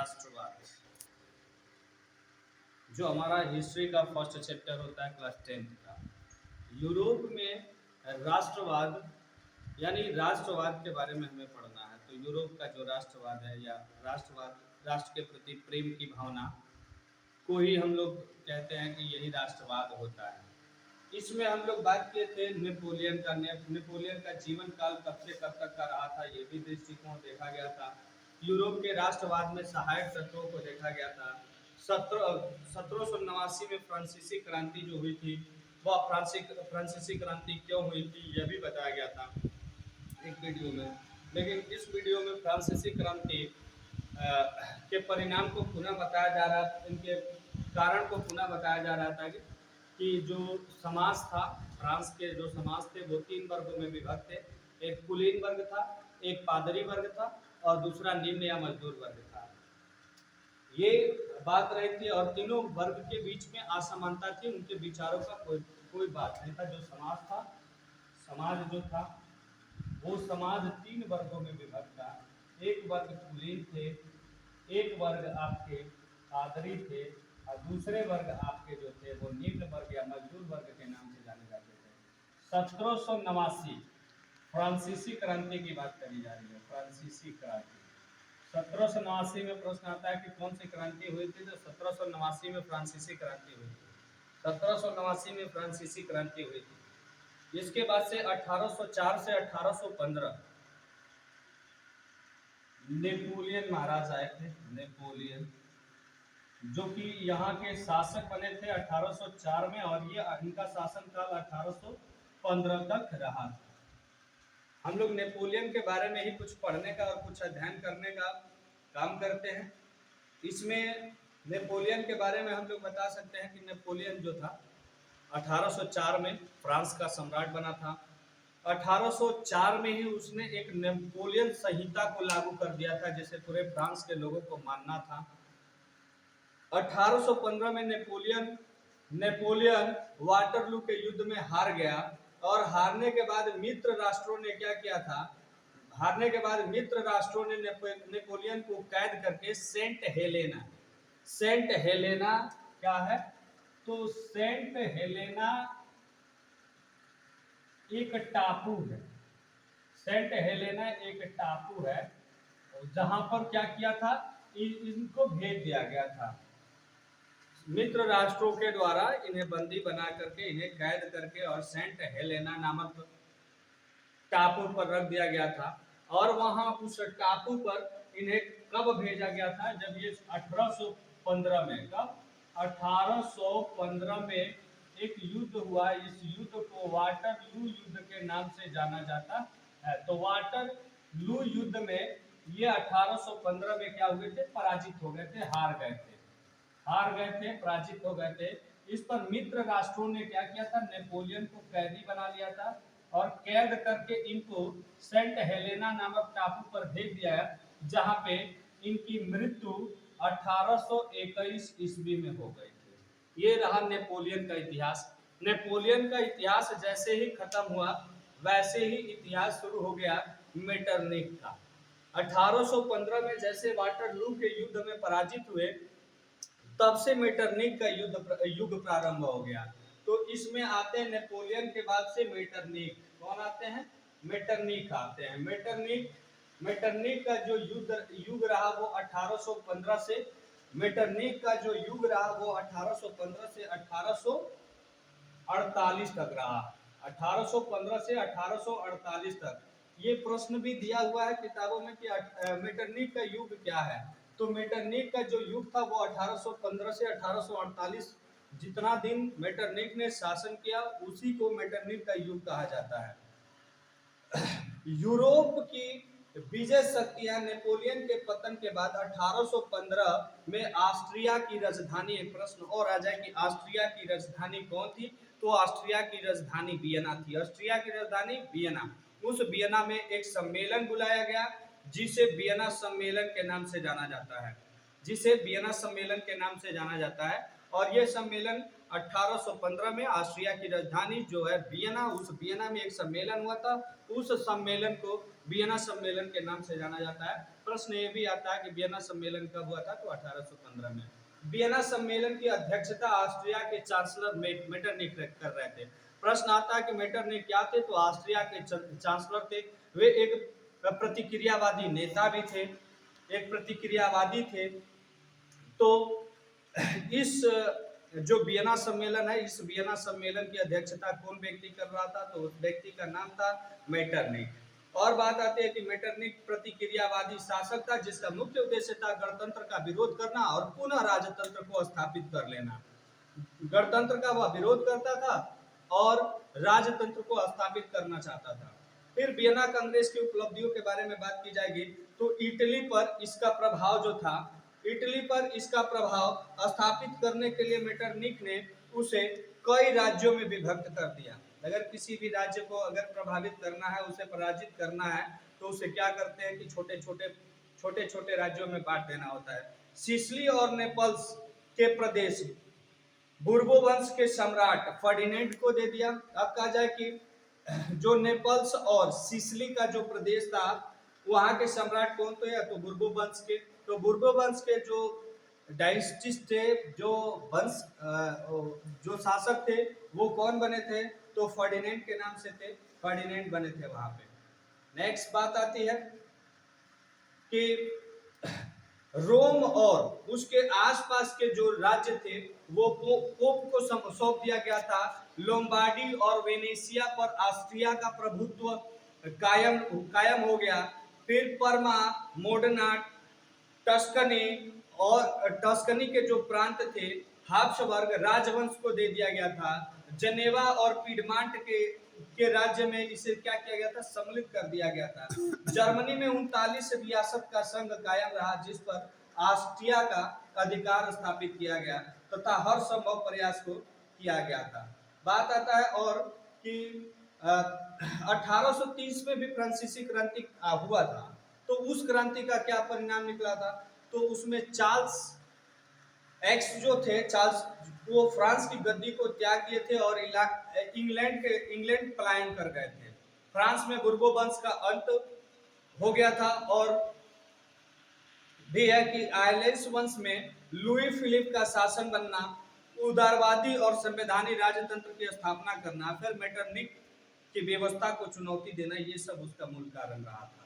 राष्ट्रवाद, जो हमारा हिस्ट्री का फर्स्ट चैप्टर होता है क्लास 10th का। यूरोप में राष्ट्रवाद यानी राष्ट्रवाद के बारे में हमें पढ़ना है। तो यूरोप का जो राष्ट्रवाद है या राष्ट्रवाद, राष्ट्र के प्रति प्रेम की भावना को ही हम लोग कहते हैं कि यही राष्ट्रवाद होता है। इसमें हम लोग बात किए थे नेपोलियन का। नेपोलियन का जीवन काल कब से कब तक का रहा था, ये भी दृष्टिकोण देखा गया था। यूरोप के राष्ट्रवाद में सहायक तत्वों को देखा गया था। 1789 में फ्रांसीसी क्रांति जो हुई थी, वह फ्रांसीसी क्रांति क्यों हुई थी यह भी बताया गया था एक वीडियो में। लेकिन इस वीडियो में फ्रांसीसी क्रांति के परिणाम को पुनः बताया जा रहा था, इनके कारण को पुनः बताया जा रहा था कि जो समाज था, फ्रांस के जो समाज थे वो 3 वर्गों में विभक्त थे। एक कुलीन वर्ग था, एक पादरी वर्ग था और दूसरा निम्न या मजदूर वर्ग था। ये बात रही थी और तीनों वर्ग के बीच में असमानता थी, उनके विचारों का कोई बात नहीं था। जो समाज था, समाज जो था वो समाज 3 वर्गों में विभक्त था। एक वर्ग कुलीन थे, एक वर्ग आपके पादरी थे और दूसरे वर्ग आपके जो थे वो निम्न वर्ग या मजदूर वर्ग के नाम से जाने जाते थे। 1789 फ्रांसीसी क्रांति की बात करी जा रही है। फ्रांसीसी क्रांति 1789 में प्रश्न आता है कि कौन सी क्रांति हुई थी, तो 1789 में फ्रांसीसी क्रांति हुई थी। 1789 में फ्रांसीसी क्रांति हुई थी। इसके बाद से 1804 से 1815 नेपोलियन महाराज आए थे। नेपोलियन जो कि यहाँ के शासक बने थे 1804 में और ये इनका शासन काल 1815 तक रहा। हम लोग नेपोलियन के बारे में ही कुछ पढ़ने का और कुछ अध्ययन करने का काम करते हैं। इसमें नेपोलियन के बारे में हम लोग बता सकते हैं कि नेपोलियन जो था 1804 में फ्रांस का सम्राट बना था। 1804 में ही उसने एक नेपोलियन संहिता को लागू कर दिया था जिसे पूरे फ्रांस के लोगों को मानना था। 1815 में नेपोलियन वाटरलू के युद्ध में हार गया और हारने के बाद मित्र राष्ट्रों ने क्या किया था, हारने के बाद मित्र राष्ट्रों ने नेपोलियन को कैद करके सेंट हेलेना क्या है, तो सेंट हेलेना एक टापू है। सेंट हेलेना एक टापू है जहां पर क्या किया था, इनको भेज दिया गया था। मित्र राष्ट्रों के द्वारा इन्हें बंदी बना करके, इन्हें कैद करके और सेंट हेलेना नामक टापू पर रख दिया गया था। और वहां उस टापू पर इन्हें कब भेजा गया था, जब ये 1815 में, कब 1815 में एक युद्ध हुआ। इस युद्ध को वाटरलू युद्ध के नाम से जाना जाता है। तो वाटरलू युद्ध में ये 1815 में क्या हुए थे, पराजित हो गए थे, हार गए थे, पराजित हो गए थे। इस पर मित्र राष्ट्रों ने क्या किया था, नेपोलियन को कैदी बना लिया था और कैद करके इनको सेंट हेलेना नामक टापू पर भेज दिया, जहां पे इनकी मृत्यु 1821 ईस्वी में हो गई थी। ये रहा नेपोलियन का इतिहास। नेपोलियन का इतिहास जैसे ही खत्म हुआ वैसे ही इतिहास शुरू हो गया मेटरनिख का। 1815 में जैसे वाटरलू के युद्ध में पराजित हुए, तब से मेटरनिख का युग प्रारंभ हो गया। तो इसमें आते हैं नेपोलियन के बाद से मेटरनिख। कौन आते हैं, मेटरनिख आते हैं। मेटरनिख का जो युग रहा वो 1815 से, मेटरनिख का जो युग रहा वो 1815 से 1848 तक रहा। 1815 से 1848 तक। ये प्रश्न भी दिया हुआ है किताबों में कि मेटरनिख का युग क्या है। तो मेटरनिख का जो युग था वो 1815 से 1848, जितना दिन मेटरनिख ने शासन किया उसी को मेटरनिख का युग कहा जाता है। यूरोप की विजय शक्तियां नेपोलियन के पतन के बाद 1815 में ऑस्ट्रिया की राजधानी, एक प्रश्न और आ जाए कि ऑस्ट्रिया की राजधानी कौन थी, तो ऑस्ट्रिया की राजधानी वियना थी। ऑस्ट्रिया की राजधानी वियना। उस वियना में एक सम्मेलन बुलाया गया जिसे वियना सम्मेलन के नाम से जाना जाता है, जिसे वियना सम्मेलन के नाम से जाना जाता है। और यह सम्मेलन 1815 में ऑस्ट्रिया की राजधानी जो है वियना, उस वियना में एक सम्मेलन हुआ था। उस सम्मेलन को वियना सम्मेलन के नाम से जाना जाता है। प्रश्न ये भी आता है कि वियना सम्मेलन कब हुआ था, तो 1815 में। वियना सम्मेलन की अध्यक्षता ऑस्ट्रिया के चांसलर मेटरनिख कर रहे थे। प्रश्न आता है कि मेटरनिख क्या थे, तो ऑस्ट्रिया के चांसलर थे। वे एक प्रतिक्रियावादी नेता भी थे, एक प्रतिक्रियावादी थे। तो इस जो वियना सम्मेलन है, इस वियना सम्मेलन की अध्यक्षता कौन व्यक्ति कर रहा था, तो उस व्यक्ति का नाम था मेटरनिख। और बात आती है कि मेटरनिख प्रतिक्रियावादी शासक था, जिसका मुख्य उद्देश्य था गणतंत्र का विरोध करना और पुनः राजतंत्र को स्थापित कर लेना। गणतंत्र का वह विरोध करता था और राजतंत्र को स्थापित करना चाहता था। फिर वियना कांग्रेस की उपलब्धियों के बारे में बात की जाएगी, तो इटली पर इसका प्रभाव जो था, इटली पर इसका प्रभाव स्थापित करने के लिए मेटरनिख ने उसे कई राज्यों में विभक्त कर दिया। अगर किसी भी राज्य को अगर प्रभावित करना है, उसे पराजित करना है, तो उसे क्या करते हैं कि छोटे छोटे राज्यों में बांट देना होता है। सिसिली और नेपल्स के प्रदेश बुर्बो वंश के सम्राट फर्डिनेंड को दे दिया। अब कहा जाए कि जो नेपल्स और सिसिली का जो प्रदेश था, वहां के सम्राट कौन थे, तो बुर्बो वंश के। तो बुर्बो वंश के जो डायनेस्टिस थे, जो वंश जो शासक थे, वो कौन बने थे, तो फर्डिनेंड के नाम से थे, फर्डिनेंड बने थे वहां पे। नेक्स्ट बात आती है कि रोम और उसके आसपास के जो राज्य थे, वो पोप को सौंप दिया गया था। लोम्बार्डी और वेनेशिया पर ऑस्ट्रिया का प्रभुत्व कायम हो गया। फिर परमा, मोडना, टस्कनी और टस्कनी के जो प्रांत थे, हाब्सबर्ग राजवंश को दे दिया गया था। जनेवा और पीडमांट के राज्य में इसे क्या किया गया था, सम्मिलित कर दिया गया था। जर्मनी में 39 रियासत का संघ कायम रहा, जिस पर ऑस्ट्रिया का अधिकार स्थापित किया गया तथा हर संभव प्रयास को किया गया था। बात आता है और कि 1830 में भी फ्रांसीसी क्रांति हुआ था। तो उस क्रांति का क्या परिणाम निकला था, तो उसमें चार्ल्स एक्स जो थे, चार्ल्स वो फ्रांस की गद्दी को त्याग दिए थे और इंग्लैंड पलायन कर गए थे। फ्रांस में बुर्बो वंश का अंत हो गया था। और भी है कि आयरलैंड वंश में लुई फिलिप का शासन बनना, उदारवादी और संवैधानिक राजतंत्र की स्थापना करना, फिर मेटरनिख की व्यवस्था को चुनौती देना, ये सब उसका मूल कारण रहा था।